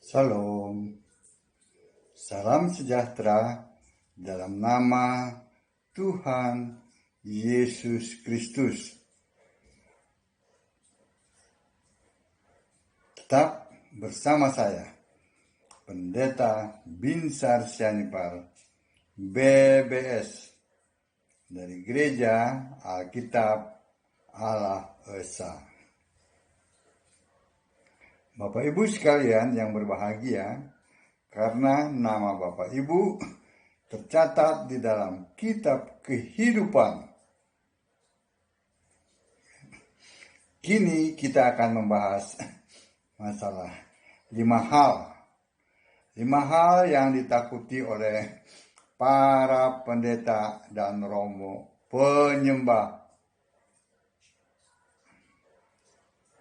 Shalom, salam sejahtera dalam nama Tuhan Yesus Kristus. Tetap bersama saya, Pendeta Binsar Sianipar, BBS, dari Gereja Alkitab Allah Esa. Bapak Ibu sekalian yang berbahagia, karena nama Bapak Ibu tercatat di dalam kitab kehidupan. Kini kita akan membahas masalah 5 hal. 5 hal yang ditakuti oleh para pendeta dan romo penyembah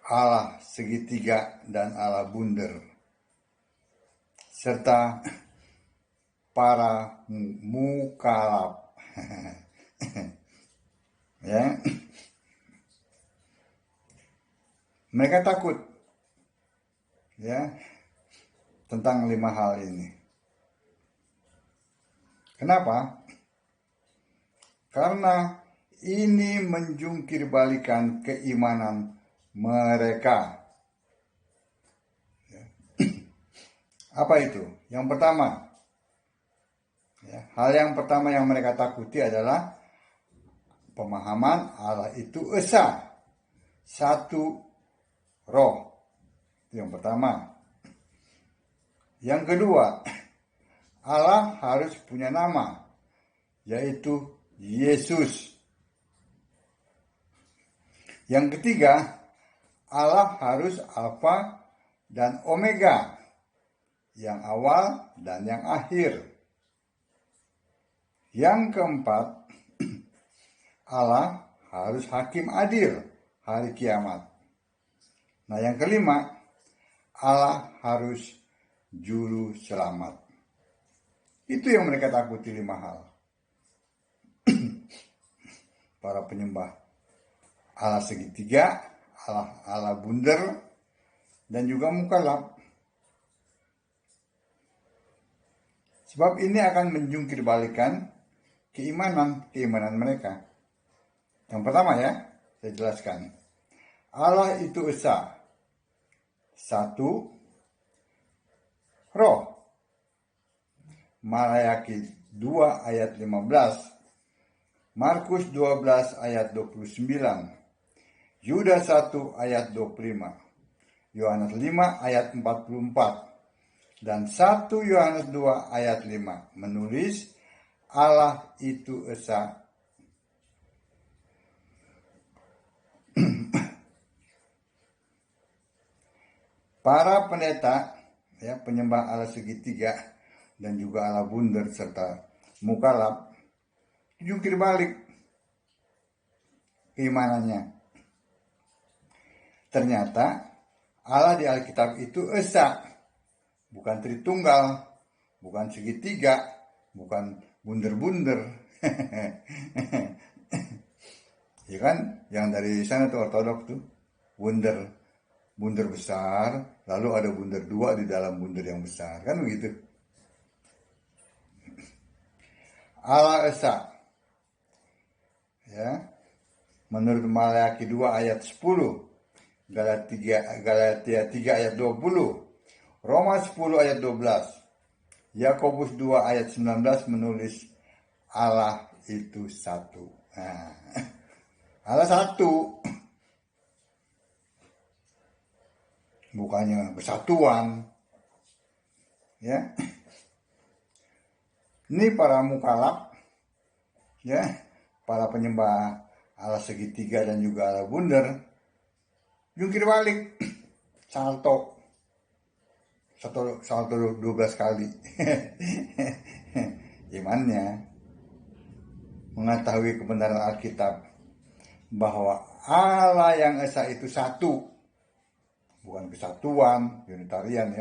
Allah segitiga dan Allah bunder, serta para mukalaf. Ya. Mereka takut ya tentang 5 hal ini. Kenapa? Karena ini menjungkir balikan keimanan mereka. Apa itu? Yang pertama, hal yang pertama yang mereka takuti adalah pemahaman Allah itu esa, satu roh. Itu yang pertama. Yang kedua, Allah harus punya nama, yaitu Yesus. Yang ketiga, Allah harus Alfa dan Omega, yang awal dan yang akhir. Yang keempat, Allah harus hakim adil hari kiamat. Nah, yang kelima, Allah harus juru selamat. Itu yang mereka takuti 5 hal. Para penyembah Allah segitiga, Allah bunder, dan juga mukalaf. Sebab ini akan menjungkir balikan keimanan mereka. Yang pertama saya jelaskan. Allah itu esa, satu roh. Malayaki 2 ayat 15, Markus 12 ayat 29, Yudas 1 ayat 25, Yohanes 5 ayat 44, dan 1 Yohanes 2 ayat 5 menulis Allah itu esa. Para pendeta penyembah Allah segitiga dan juga Allah bunder serta mukalaf jungkir balik keimanannya. Ternyata Allah di Alkitab itu esa, bukan Tritunggal, bukan segitiga, bukan bunder-bunder. Ya kan, yang dari sana tuh ortodok tuh bunder besar, lalu ada bunder 2 di dalam bunder yang besar, kan begitu. Allah esa, menurut Malayaki 2 ayat 10, Galatia 3 ayat 20, Roma 10 ayat 12, Yakobus 2 ayat 19 menulis Allah itu satu. Allah satu, bukannya bersatuan. Ini para mukalaf, para penyembah Allah segitiga dan juga Allah bunder jungkir balik, salto 12 kali. Imannya mengetahui kebenaran Alkitab bahwa Allah yang esa itu satu, bukan kesatuan Unitarian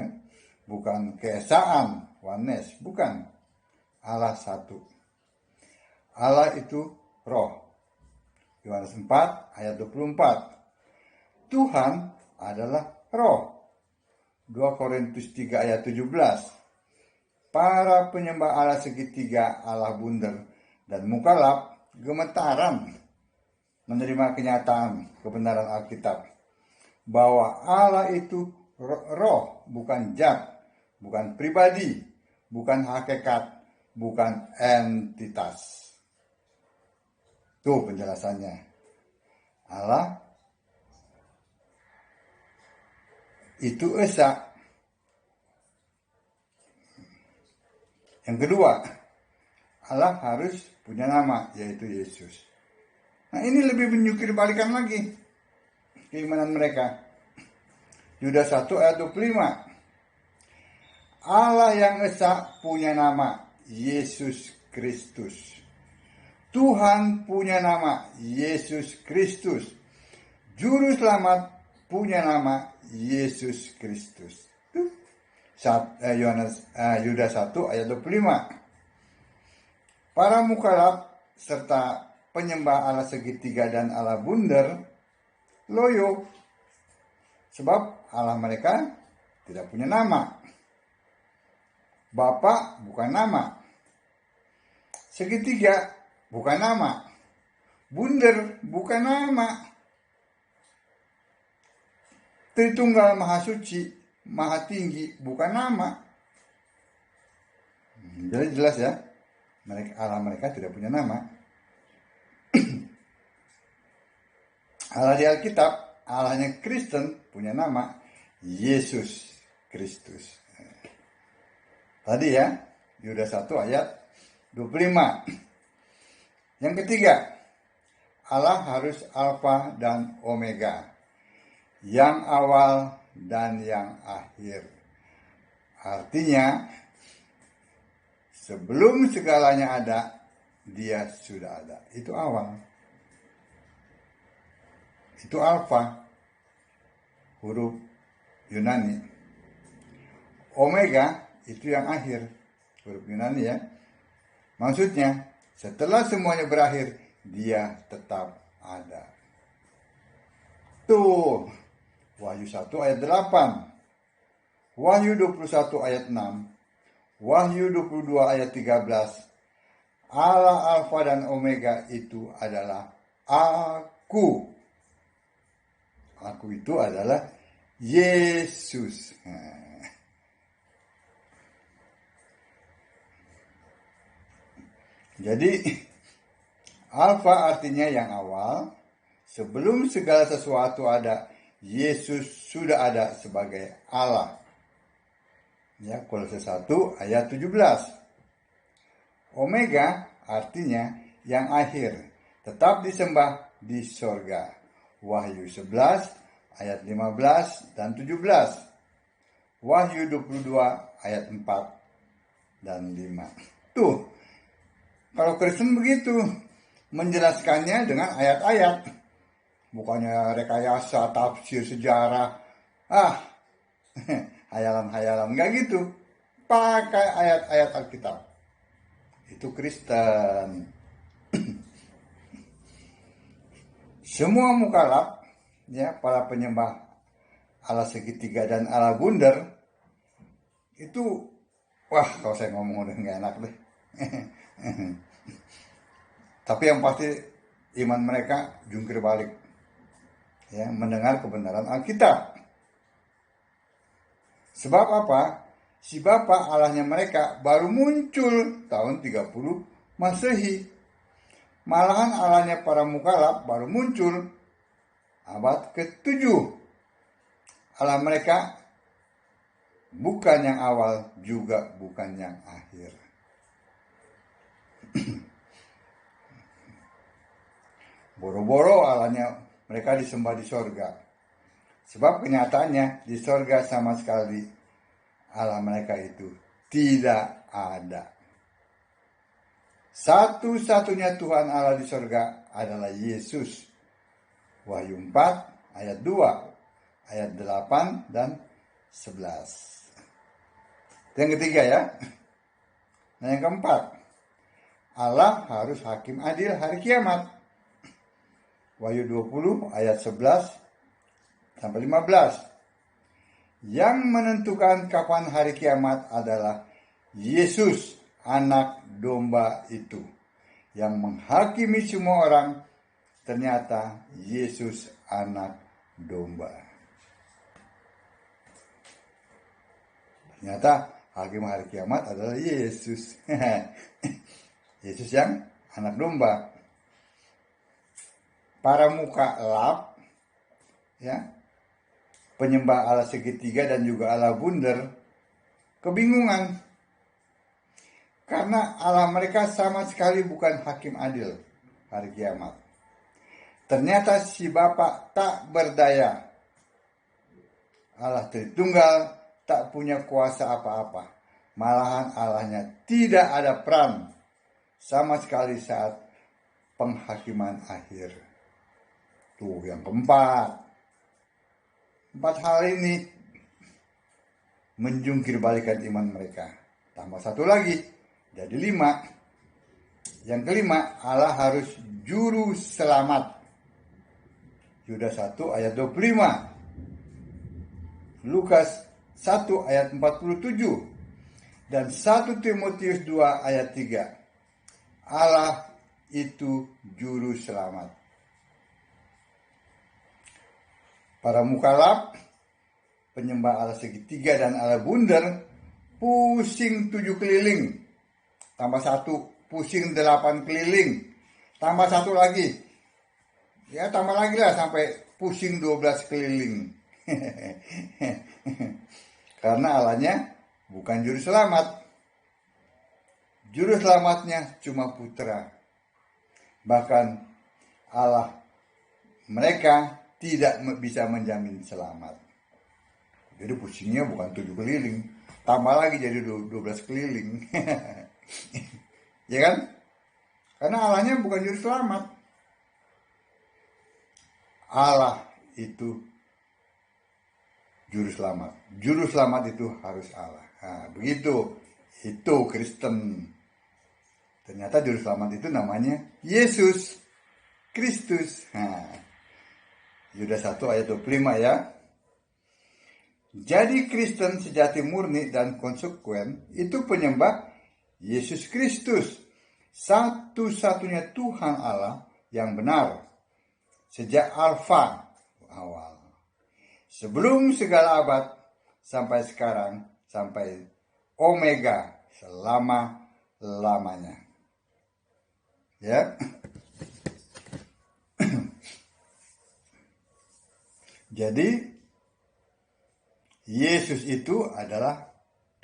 bukan keesaan oneness, bukan. Allah satu. Allah itu roh. Yohanes 4 ayat 24. Tuhan adalah roh. 2 Korintus 3 ayat 17. Para penyembah Allah segitiga, Allah bundar, dan mukalaf gemetaran menerima kenyataan kebenaran Alkitab bahwa Allah itu roh, bukan zat, bukan pribadi, bukan hakikat, bukan entitas. Tuh penjelasannya. Allah itu esa. Yang kedua, Allah harus punya nama, yaitu Yesus. Nah, ini lebih menyukir balikan lagi keimanan mereka. Yudas 1 ayat 25. Allah yang esa punya nama, Yesus Kristus. Tuhan punya nama, Yesus Kristus. Juru selamat punya nama, Yesus Kristus. Yudas 1 ayat 25. Para mukalaf serta penyembah Allah segitiga dan Allah bundar loyo, sebab Allah mereka tidak punya nama. Bapa bukan nama, segitiga bukan nama, bundar bukan nama, Tritunggal Maha Suci, Maha Tinggi bukan nama. Jadi jelas ya, Allah mereka tidak punya nama. Allah di Alkitab, Allahnya Kristen punya nama, Yesus Kristus. Tadi ya, Yudas 1 ayat 25. Yang ketiga, Allah harus Alfa dan Omega, yang awal dan yang akhir. Artinya, sebelum segalanya ada, Dia sudah ada. Itu awal. Itu Alfa, huruf Yunani. Omega itu yang akhir, huruf Yunani ya. Maksudnya, setelah semuanya berakhir, Dia tetap ada. Tuh, Wahyu 1 ayat 8, Wahyu 21 ayat 6, Wahyu 22 ayat 13. Allah Alfa dan Omega itu adalah Aku. Aku itu adalah Yesus. Jadi Alfa artinya yang awal. Sebelum segala sesuatu ada, Yesus sudah ada sebagai Allah. Ya, Kolose 1 ayat 17. Omega artinya yang akhir, tetap disembah di sorga. Wahyu 11 ayat 15 dan 17. Wahyu 22 ayat 4 dan 5. Tuh, kalau Kristen begitu menjelaskannya dengan ayat-ayat. Bukannya rekayasa, tafsir, sejarah. Hayalan-hayalan. Enggak gitu. Pakai ayat-ayat Alkitab. Itu Kristen. Semua mukalaf, ya, para penyembah Allah segitiga dan Allah bundar, itu, wah, kalau saya ngomong udah nggak enak deh. Tapi yang pasti iman mereka jungkir balik, ya, mendengar kebenaran Alkitab. Sebab apa? Si Bapa Allahnya mereka baru muncul tahun 30 Masehi. Malahan Allahnya para mukalaf baru muncul abad ke-7. Allah mereka bukan yang awal, juga bukan yang akhir. Boro-boro Allahnya mereka disembah di sorga. Sebab kenyataannya di sorga sama sekali Allah mereka itu tidak ada. Satu-satunya Tuhan Allah di sorga adalah Yesus. Wahyu 4 ayat 2, ayat 8 dan 11. Yang ketiga ya. Nah, yang keempat, Allah harus hakim adil hari kiamat. Wahyu 20 ayat 11 sampai 15. Yang menentukan kapan hari kiamat adalah Yesus, anak domba itu. Yang menghakimi semua orang, ternyata Yesus, anak domba. Ternyata hakim hari kiamat adalah Yesus. Yesus yang anak domba. Para muka lap, ya, penyembah Allah segitiga dan juga Allah bundar, kebingungan. Karena Allah mereka sama sekali bukan hakim adil hari kiamat. Ternyata si Bapa tak berdaya. Allah Tritunggal tak punya kuasa apa-apa. Malahan Allahnya tidak ada peran sama sekali saat penghakiman akhir. Tuh yang keempat. 4 hal ini menjungkir balikan iman mereka. Tambah 1 lagi, jadi 5. Yang kelima, Allah harus juru selamat. Yudas 1 ayat 25. Lukas 1 ayat 47. Dan 1 Timotius 2 ayat 3. Allah itu juru selamat. Para mukalaf, penyembah Allah segitiga dan Allah bundar, pusing 7 keliling. Tambah 1, pusing 8 keliling. Tambah 1 lagi. Ya tambah lagi lah sampai pusing 12 keliling. Karena Allahnya bukan juru selamat. Juru selamatnya cuma putra. Bahkan Allah mereka tidak bisa menjamin selamat. Jadi pusingnya bukan 7 keliling, tambah lagi jadi 12 keliling. Ya kan? Karena Allahnya bukan juru selamat. Allah itu juru selamat. Juru selamat itu harus Allah. Nah, begitu. Itu Kristen. Ternyata juru selamat itu namanya Yesus Kristus. Nah, Yudas 1 ayat 25 ya. Jadi Kristen sejati murni dan konsekuen itu penyembah Yesus Kristus, satu-satunya Tuhan Allah yang benar. Sejak Alfa awal. Sebelum segala abad sampai sekarang, sampai Omega selama-lamanya. Ya. Jadi Yesus itu adalah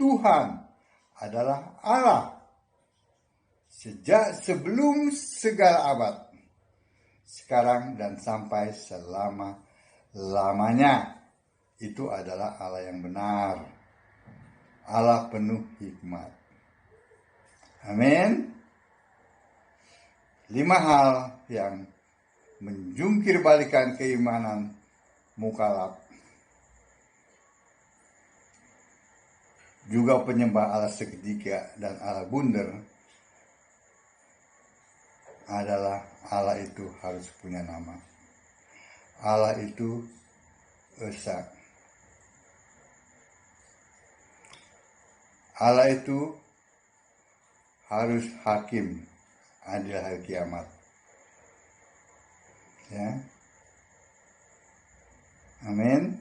Tuhan, adalah Allah. Sejak sebelum segala abad, sekarang dan sampai selama-lamanya. Itu adalah Allah yang benar. Allah penuh hikmat. Amin. 5 hal yang menjungkir balikan keimanan mukalaf. Juga penyembah Allah segitiga dan Allah bundar adalah Allah itu harus punya nama. Allah itu Esa. Allah itu harus hakim adil hari kiamat. Ya. Amin.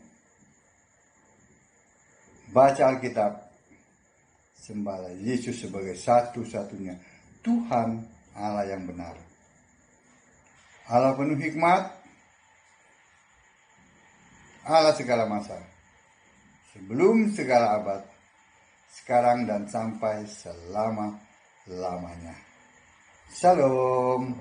Baca Alkitab. Sembahlah Yesus sebagai satu-satunya Tuhan Allah yang benar. Allah penuh hikmat. Allah segala masa. Sebelum segala abad. Sekarang dan sampai selama-lamanya. Shalom.